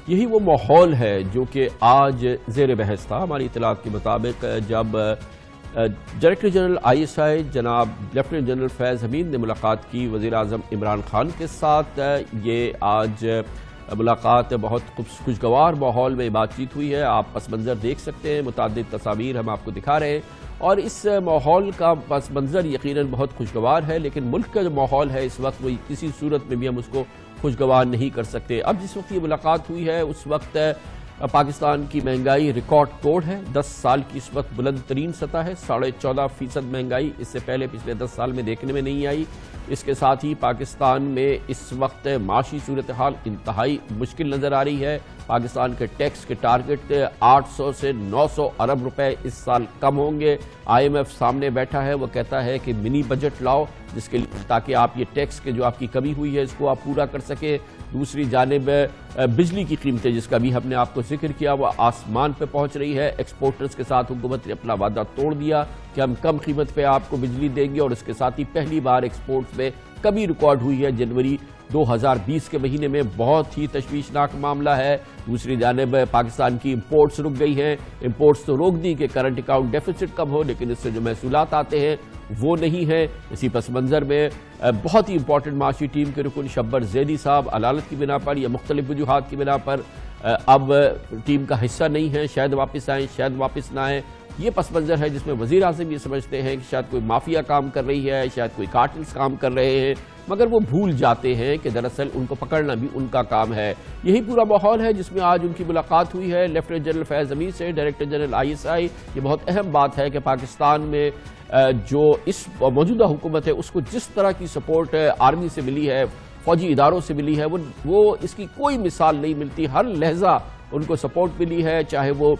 یہی وہ ماحول ہے جو کہ آج زیر بحث تھا۔ ہماری اطلاعات کے مطابق جب ڈائریکٹر جنرل ISI جناب لیفٹیننٹ جنرل فیض حمید نے ملاقات کی وزیر اعظم عمران خان کے ساتھ، یہ آج ملاقات بہت خوشگوار ماحول میں بات چیت ہوئی ہے۔ آپ پس منظر دیکھ سکتے ہیں، متعدد تصاویر ہم آپ کو دکھا رہے ہیں، اور اس ماحول کا پس منظر یقیناً بہت خوشگوار ہے، لیکن ملک کا جو ماحول ہے اس وقت وہ کسی صورت میں بھی ہم اس کو خوشگوار نہیں کر سکتے۔ اب جس وقت یہ ملاقات ہوئی ہے اس وقت پاکستان کی مہنگائی ریکارڈ توڑ ہے، 10 سال کی اس وقت بلند ترین سطح ہے، 14.5% مہنگائی اس سے پہلے پچھلے 10 سال میں دیکھنے میں نہیں آئی۔ اس کے ساتھ ہی پاکستان میں اس وقت معاشی صورتحال انتہائی مشکل نظر آ رہی ہے۔ پاکستان کے ٹیکس کے ٹارگٹ 800 سے 900 ارب روپے اس سال کم ہوں گے۔ IMF سامنے بیٹھا ہے، وہ کہتا ہے کہ منی بجٹ لاؤ جس کے لیے تاکہ آپ یہ ٹیکس کے جو آپ کی کمی ہوئی ہے اس کو آپ پورا کر سکیں۔ دوسری جانب بجلی کی قیمتیں جس کا بھی ہم نے آپ کو ذکر کیا وہ آسمان پہ پہنچ رہی ہے۔ ایکسپورٹرز کے ساتھ حکومت نے اپنا وعدہ توڑ دیا کہ ہم کم قیمت پہ آپ کو بجلی دیں گے، اور اس کے ساتھ ہی پہلی بار ایکسپورٹس میں کمی ریکارڈ ہوئی ہے جنوری 2020 کے مہینے میں، بہت ہی تشویشناک معاملہ ہے۔ دوسری جانب پاکستان کی امپورٹس رک گئی ہیں، امپورٹس تو روک دی کہ کرنٹ اکاؤنٹ ڈیفیسٹ کم ہو، لیکن اس سے جو محصولات آتے ہیں وہ نہیں ہے۔ اسی پس منظر میں بہت ہی امپورٹنٹ معاشی ٹیم کے رکن شبر زیدی صاحب علالت کی بنا پر یا مختلف وجوہات کی بنا پر اب ٹیم کا حصہ نہیں ہے، شاید واپس آئیں شاید واپس نہ آئیں۔ یہ پس منظر ہے جس میں وزیر اعظم یہ سمجھتے ہیں کہ شاید کوئی مافیا کام کر رہی ہے، شاید کوئی کارٹلز کام کر رہے ہیں، مگر وہ بھول جاتے ہیں کہ دراصل ان کو پکڑنا بھی ان کا کام ہے۔ یہی پورا ماحول ہے جس میں آج ان کی ملاقات ہوئی ہے لیفٹیننٹ جنرل فیض حمید سے، ڈائریکٹر جنرل ISI۔ یہ بہت اہم بات ہے کہ پاکستان میں جو اس موجودہ حکومت ہے اس کو جس طرح کی سپورٹ آرمی سے ملی ہے، فوجی اداروں سے ملی ہے، وہ اس کی کوئی مثال نہیں ملتی۔ ہر لہجہ ان کو سپورٹ ملی ہے، چاہے وہ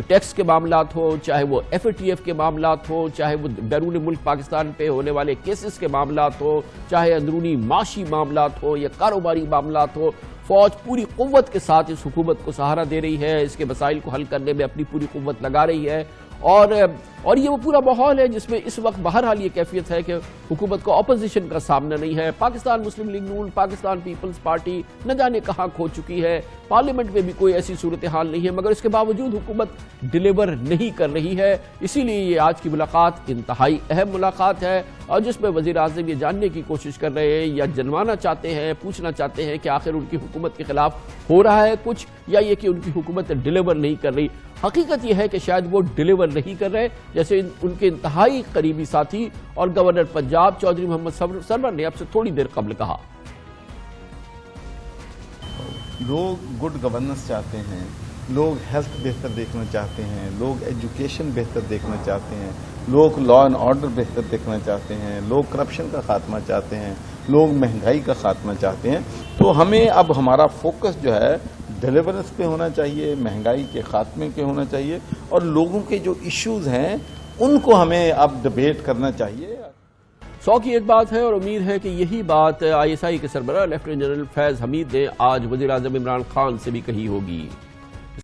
ٹیکس کے معاملات ہو، چاہے وہ FATF کے معاملات ہو، چاہے وہ بیرون ملک پاکستان پہ ہونے والے کیسز کے معاملات ہو، چاہے اندرونی معاشی معاملات ہو یا کاروباری معاملات ہو۔ فوج پوری قوت کے ساتھ اس حکومت کو سہارا دے رہی ہے، اس کے مسائل کو حل کرنے میں اپنی پوری قوت لگا رہی ہے، اور یہ وہ پورا ماحول ہے جس میں اس وقت بہرحال یہ کیفیت ہے کہ حکومت کو اپوزیشن کا سامنا نہیں ہے۔ پاکستان مسلم لیگ نون، پاکستان پیپلز پارٹی نہ جانے کہاں کھو چکی ہے، پارلیمنٹ میں بھی کوئی ایسی صورتحال نہیں ہے، مگر اس کے باوجود حکومت ڈیلیور نہیں کر رہی ہے۔ اسی لیے یہ آج کی ملاقات انتہائی اہم ملاقات ہے، اور جس میں وزیر اعظم یہ جاننے کی کوشش کر رہے ہیں یا جنوانا چاہتے ہیں، پوچھنا چاہتے ہیں کہ آخر ان کی حکومت کے خلاف ہو رہا ہے کچھ، یا یہ کہ ان کی حکومت ڈیلیور نہیں کر رہی۔ حقیقت یہ ہے کہ شاید وہ ڈیلیور نہیں کر رہے، جیسے ان کے انتہائی قریبی ساتھی اور گورنر پنجاب چودھری محمد سرور نے اب سے تھوڑی دیر قبل کہا۔ لوگ گڈ گورننس چاہتے ہیں، لوگ ہیلتھ بہتر دیکھنا چاہتے ہیں، لوگ ایجوکیشن بہتر دیکھنا چاہتے ہیں، لوگ لا اینڈ آرڈر بہتر دیکھنا چاہتے ہیں، لوگ کرپشن کا خاتمہ چاہتے ہیں، لوگ مہنگائی کا خاتمہ چاہتے ہیں۔ تو ہمیں اب ہمارا فوکس جو ہے ڈیلیورنس پہ ہونا چاہیے، مہنگائی کے خاتمے کے ہونا چاہیے، اور لوگوں کے جو ایشوز ہیں ان کو ہمیں اب ڈیبیٹ کرنا چاہیے۔ 100 کی ایک بات ہے، اور امید ہے کہ یہی بات ISI کے سربراہ لیفٹیننٹ جنرل فیض حمید نے آج وزیر اعظم عمران خان سے بھی کہی ہوگی۔